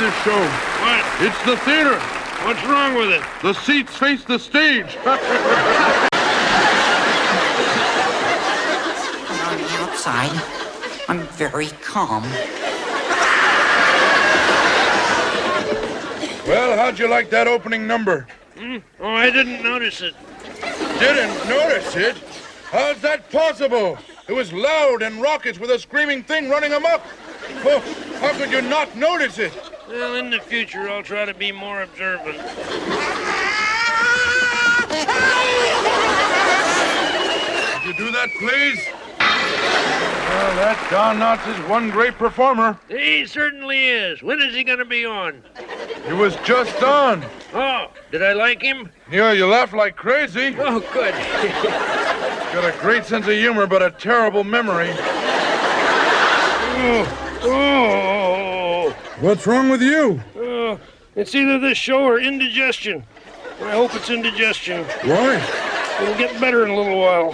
this show. What? It's the theater. What's wrong with it? The seats face the stage. On the outside, I'm very calm. Well, how'd you like that opening number? Oh, I didn't notice it. Didn't notice it? How's that possible? It was loud and raucous with a screaming thing running amok. Oh, how could you not notice it? Well, in the future, I'll try to be more observant. Could you do that, please? Well, that Don Knotts is one great performer. He certainly is. When is he going to be on? He was just on. Oh, did I like him? Yeah, you laugh like crazy. Oh, good. Got a great sense of humor, but a terrible memory. Oh. What's wrong with you? It's either this show or indigestion. I hope it's indigestion. Why? It'll get better in a little while.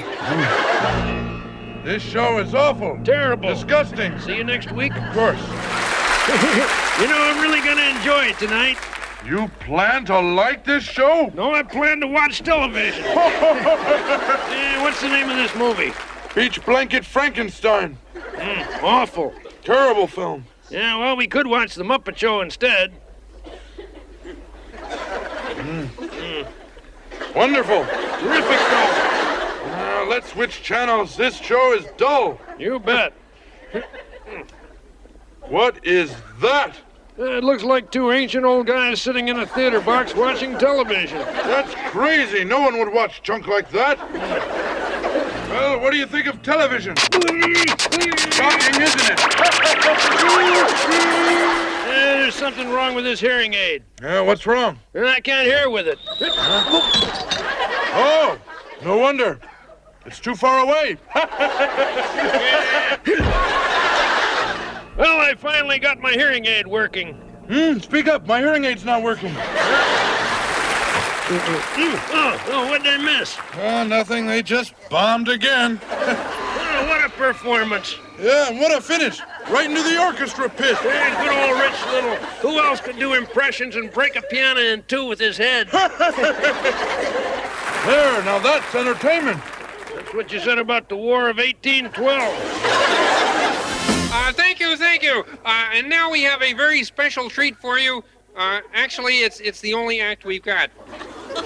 This show is awful. Terrible. Disgusting. See you next week. Of course. You know, I'm really going to enjoy it tonight. You plan to like this show? No, I plan to watch television. What's the name of this movie? Beach Blanket Frankenstein. Awful. Terrible film. Yeah, well, we could watch The Muppet Show instead. Wonderful. Terrific show. Let's switch channels. This show is dull. You bet. What is that? It looks like two ancient old guys sitting in a theater box watching television. That's crazy. No one would watch junk like that. Well, what do you think of television? Shocking, isn't it? There's something wrong with this hearing aid. Yeah, what's wrong? I can't hear with it. Oh, no wonder. It's too far away. Well, I finally got my hearing aid working. Speak up. My hearing aid's not working. Oh, what'd I miss? Nothing. They just bombed again. Oh, what a performance. Yeah, and what a finish. Right into the orchestra pit. Hey, good old Rich Little. Who else could do impressions and break a piano in two with his head? There, now that's entertainment. That's what you said about the War of 1812. Thank you. And now we have a very special treat for you. Actually, it's the only act we've got.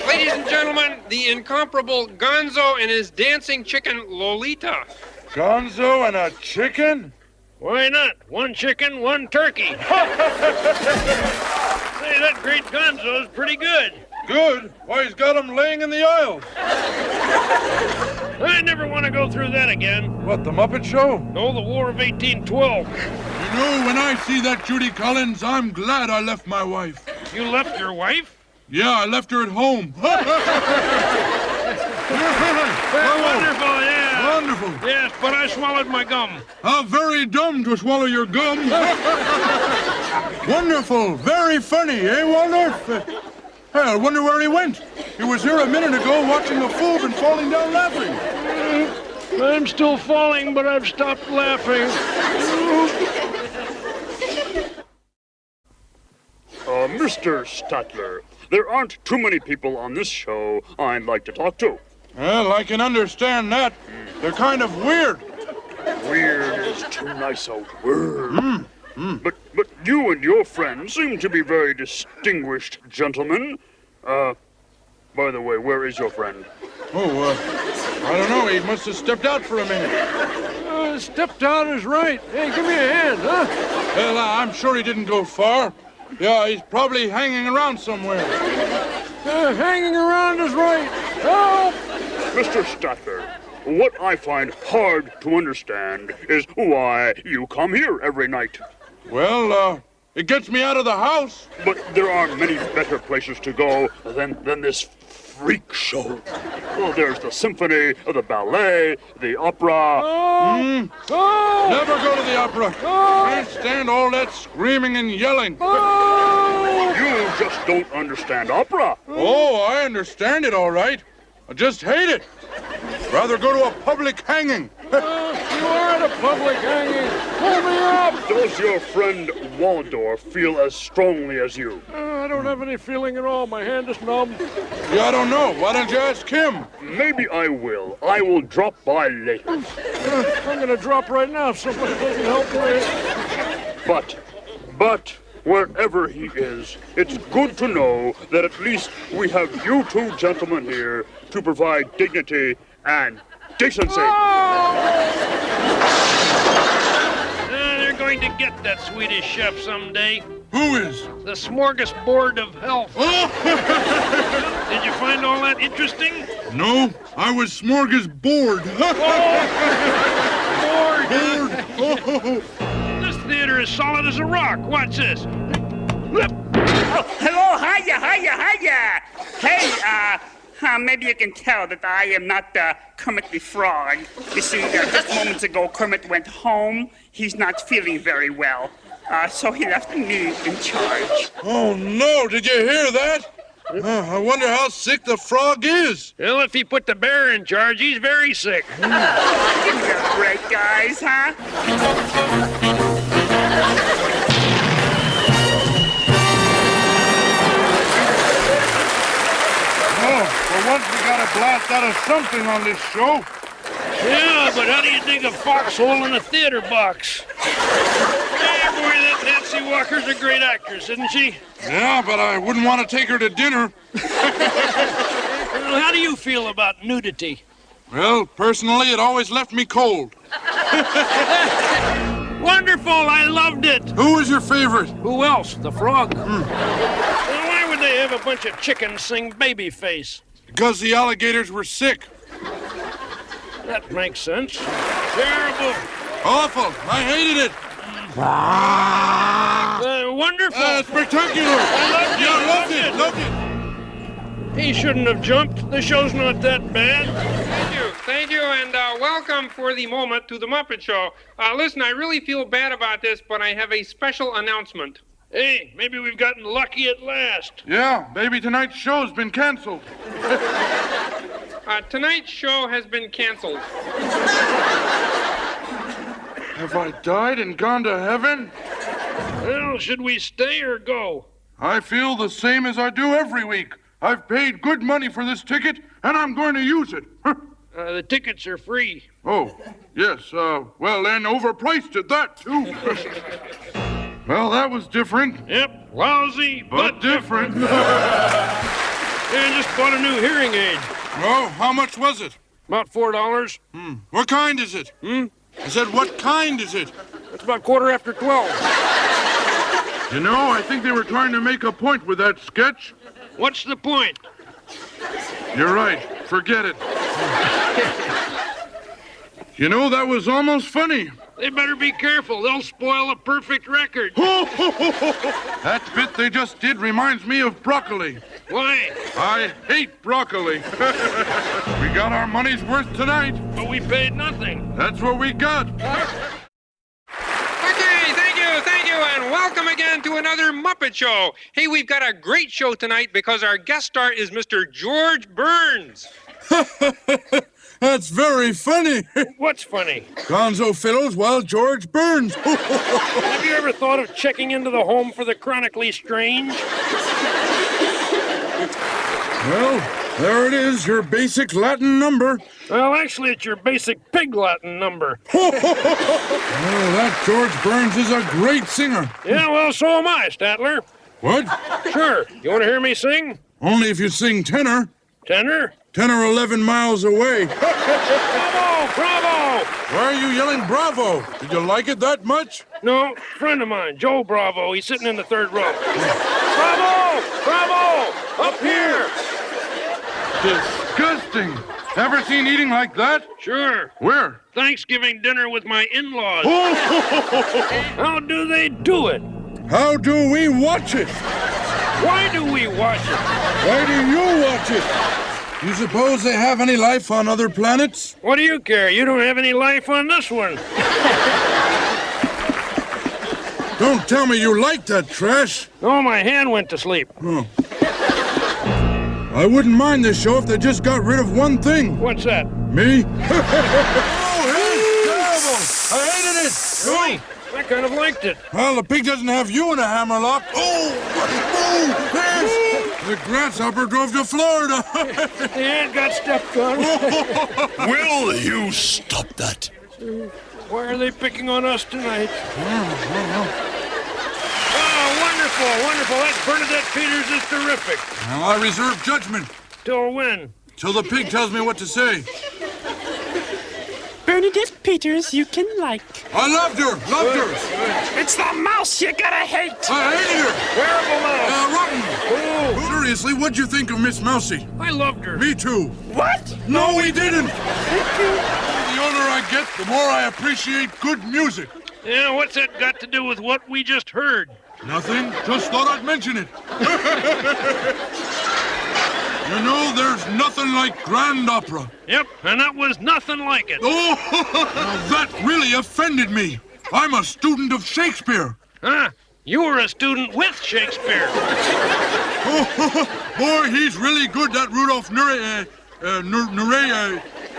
Ladies and gentlemen, the incomparable Gonzo and his dancing chicken, Lolita. Gonzo and a chicken? Why not? One chicken, one turkey. Say, that great Gonzo's pretty good. Good? Why, he's got them laying in the aisles. I never want to go through that again. What, the Muppet Show? No, the War of 1812. You know, when I see that Judy Collins, I'm glad I left my wife. You left your wife? Yeah, I left her at home. Wonderful, yeah. Wonderful. Yes, but I swallowed my gum. How very dumb to swallow your gum. Wonderful. Very funny, eh, Waldorf? Hey, I wonder where he went. He was here a minute ago watching a fool and falling down laughing. I'm still falling, but I've stopped laughing. Mr. Statler, there aren't too many people on this show I'd like to talk to. Well, I can understand that. They're kind of weird. Weird is too nice a word. But you and your friend seem to be very distinguished gentlemen. By the way, where is your friend? Oh, I don't know. He must have stepped out for a minute. Stepped out is right. Hey, give me a hand, huh? Well, I'm sure he didn't go far. Yeah, he's probably hanging around somewhere. Hanging around is right. Help! Mr. Statler, what I find hard to understand is why you come here every night. Well, it gets me out of the house. But there are many better places to go than this freak show. Well, there's the symphony, the ballet, the opera. Never go to the opera. Can't stand all that screaming and yelling. You just don't understand opera. Oh, I understand it all right. I just hate it. Rather go to a public hanging. You are at a public hanging. Pull me up! Does your friend Waldorf feel as strongly as you? I don't have any feeling at all. My hand is numb. Yeah, I don't know. Why don't you ask him? Maybe I will. I will drop by later. I'm going to drop right now if somebody doesn't help me. But, wherever he is, it's good to know that at least we have you two gentlemen here to provide dignity and decency. They're going to get that Swedish chef someday. Who is? The smorgasbord of health. Did you find all that interesting? No, I was smorgasbord. Bored. This theater is solid as a rock. Watch this. Oh, hello, hiya. Hey, maybe you can tell that I am not Kermit the Frog. You see, just moments ago, Kermit went home. He's not feeling very well. So he left me in charge. Oh, no, did you hear that? I wonder how sick the frog is. Well, if he put the bear in charge, he's very sick. You're great guys, huh? Oh, for once we got a blast out of something on this show. Yeah, but how do you dig a foxhole in a theater box? Hey, boy, that Nancy Walker's a great actress, isn't she? Yeah, but I wouldn't want to take her to dinner. Well, how do you feel about nudity? Well, personally, it always left me cold. Wonderful, I loved it. Who was your favorite? Who else? The frog. Well, why would they have a bunch of chickens sing Babyface? Because the alligators were sick. That makes sense. Terrible. Awful. I hated it. Wonderful. Spectacular. I loved it. He shouldn't have jumped. The show's not that bad. Thank you, and welcome for the moment to the Muppet Show. Listen, I really feel bad about this, but I have a special announcement. Hey, maybe we've gotten lucky at last. Yeah, maybe tonight's show's been canceled. Tonight's show has been canceled. Have I died and gone to heaven? Well, should we stay or go? I feel the same as I do every week. I've paid good money for this ticket, and I'm going to use it. The tickets are free. Oh, yes, well then, overpriced at that, too. Well, that was different. Yep, lousy, But different. Yeah, I just bought a new hearing aid. Oh, how much was it? About $4. What kind is it? I said, what kind is it? It's about 12:15. You know, I think they were trying to make a point with that sketch. What's the point? You're right. Forget it. You know, that was almost funny. They better be careful. They'll spoil a perfect record. That bit they just did reminds me of broccoli. Why? I hate broccoli. We got our money's worth tonight. But we paid nothing. That's what we got. Okay, thank you, and welcome again to another Muppet Show. Hey, we've got a great show tonight because our guest star is Mr. George Burns. That's very funny. What's funny? Gonzo fiddles while George burns. Have you ever thought of checking into the home for the chronically strange? Well, there it is, your basic Latin number. Well, actually, it's your basic pig Latin number. Oh, that George Burns is a great singer. Yeah, well, so am I, Statler. What? Sure. You want to hear me sing? Only if you sing tenor. Tenor? 10 or 11 miles away. Bravo! Bravo! Why are you yelling bravo? Did you like it that much? No, friend of mine, Joe Bravo. He's sitting in the third row. Bravo! Bravo! Up here! Disgusting. Ever seen eating like that? Sure. Where? Thanksgiving dinner with my in-laws. How do they do it? How do we watch it? Why do we watch it? Why do you watch it? You suppose they have any life on other planets? What do you care? You don't have any life on this one. Don't tell me you like that trash. Oh, my hand went to sleep. Oh. I wouldn't mind this show if they just got rid of one thing. What's that? Me? Oh, it's terrible! I Really? I kind of liked it. Well, the pig doesn't have you in a hammerlock. Oh! Yes! The grasshopper drove to Florida. And got stepped on. Will you stop that? Why are they picking on us tonight? Oh, wonderful. That Bernadette Peters is terrific. Well, I reserve judgment Till when? till the pig tells me what to say. Bernadette Peters, you can like. I loved her. It's the mouse you gotta hate. I hated her. Terrible mouse. Rotten. Seriously, what'd you think of Miss Mousy? I loved her. Me too. What? No, we didn't. The older I get, the more I appreciate good music. Yeah, what's that got to do with what we just heard? Nothing. Just thought I'd mention it. You know, there's nothing like grand opera. Yep, and that was nothing like it. Oh, now that really offended me. I'm a student of Shakespeare. Huh? You were a student with Shakespeare. Boy, he's really good, that Rudolph Nuret.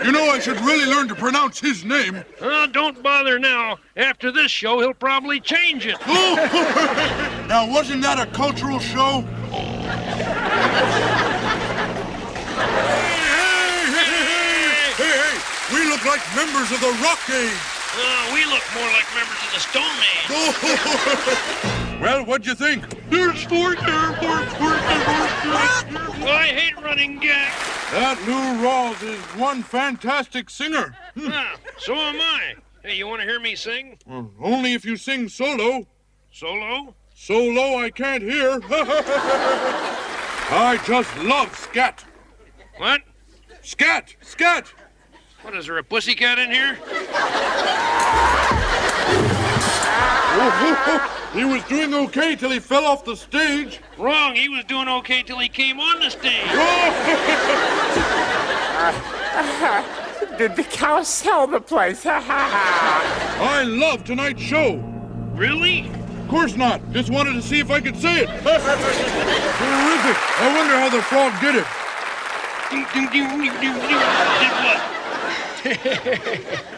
You know, I should really learn to pronounce his name. Don't bother now. After this show, he'll probably change it. Now, wasn't that a cultural show? Hey, we look like members of the Rock Age. We look more like members of the Stone Age. Well, what'd you think? I hate running gags. That Lou Rawls is one fantastic singer. So am I. Hey, you want to hear me sing? Only if you sing solo. Solo? So low I can't hear. I just love scat. What? Scat! What, is there a pussycat in here? He was doing okay till he fell off the stage. Wrong, he was doing okay till he came on the stage. Did the cow sell the place? I love tonight's show. Really? Of course not. Just wanted to see if I could say it. Terrific. I wonder how the frog did it. Did what?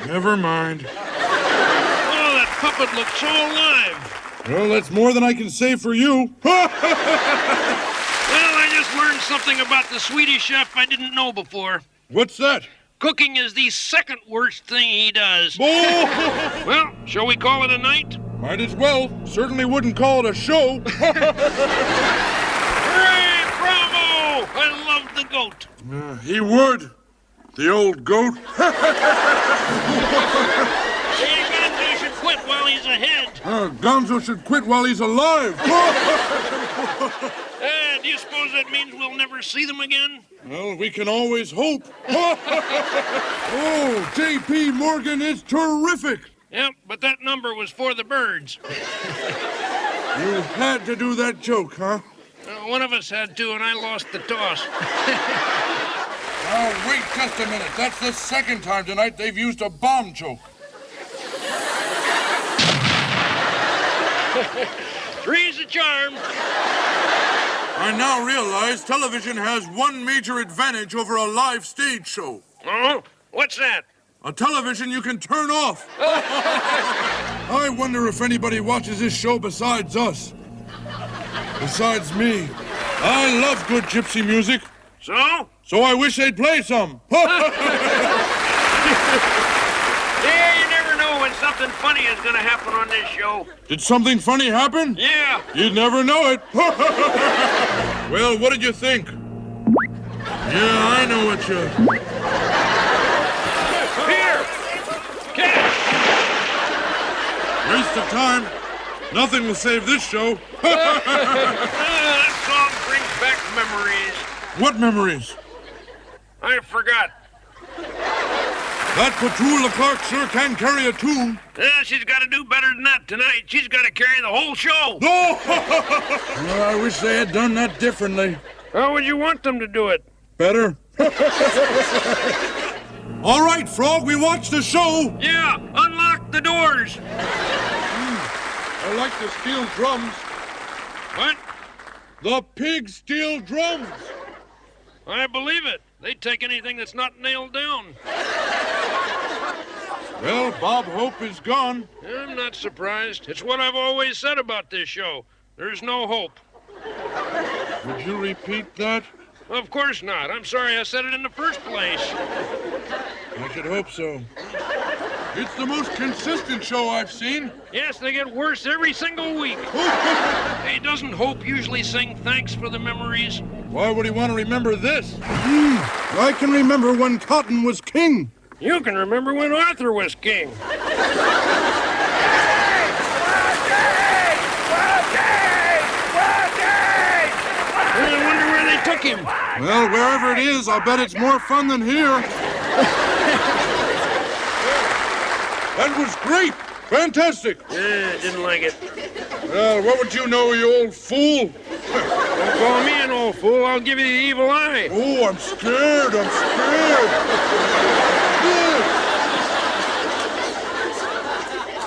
Never mind. Oh, that puppet looks so alive. Well, that's more than I can say for you. Well, I just learned something about the Swedish chef I didn't know before. What's that? Cooking is the second worst thing he does. Oh! Well, shall we call it a night? Might as well. Certainly wouldn't call it a show. Hooray, bravo! I love the goat. He would. The old goat. Hey, Gonzo should quit while he's ahead. Gonzo should quit while he's alive. Do you suppose that means we'll never see them again? Well, we can always hope. Oh, J.P. Morgan is terrific. Yep, but that number was for the birds. You had to do that joke, huh? One of us had to, and I lost the toss. Now, wait just a minute. That's the second time tonight they've used a bomb joke. Three's a charm. I now realize television has one major advantage over a live stage show. Oh? What's that? A television you can turn off. I wonder if anybody watches this show besides us. Besides me. I love good gypsy music. So? So I wish they'd play some. Yeah, you never know when something funny is going to happen on this show. Did something funny happen? Yeah. You'd never know it. Well, what did you think? Yeah, I know what you... Here! Cash! Waste of time. Nothing will save this show. That song brings back memories. What memories? I forgot. That Petula Clark sure can carry a tune. She's got to do better than that tonight. She's got to carry the whole show. Oh! Well, I wish they had done that differently. How would you want them to do it? Better. All right, Frog, we watched the show. Yeah, unlock the doors. I like the steel drums. What? The pig steel drums. I believe it. They'd take anything that's not nailed down. Well, Bob Hope is gone. I'm not surprised. It's what I've always said about this show. There's no hope. Would you repeat that? Of course not. I'm sorry I said it in the first place. I should hope so. It's the most consistent show I've seen. Yes, they get worse every single week. Hey, doesn't Hope usually sing Thanks for the Memories? Why would he want to remember this? I can remember when Cotton was king. You can remember when Arthur was king. I wonder where they took him. Well, wherever it is, I'll bet it's more fun than here. That was great. Fantastic. Didn't like it. Well, what would you know, you old fool? Don't call me an old fool. I'll give you the evil eye. Oh, I'm scared.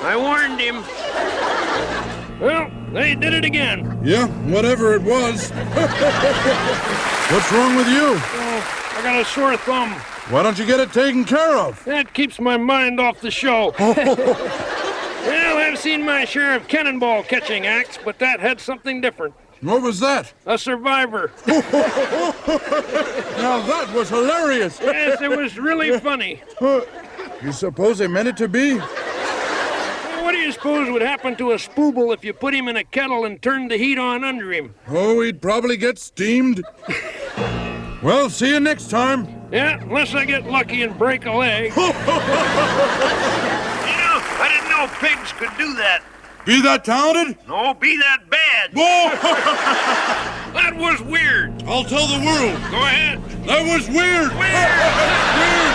I warned him. Well, they did it again. Yeah, whatever it was. What's wrong with you? Oh, I got a sore thumb. Why don't you get it taken care of? That keeps my mind off the show. Well, I've seen my share of cannonball catching acts, but that had something different. What was that? A survivor. Now that was hilarious. Yes, it was really funny. You suppose they meant it to be? Well, what do you suppose would happen to a spooble if you put him in a kettle and turned the heat on under him? Oh, he'd probably get steamed. Well, see you next time. Yeah, unless I get lucky and break a leg. I didn't know pigs could do that. Be that talented? No, be that bad. Whoa! That was weird. I'll tell the world. Go ahead. That was weird. Weird. Weird.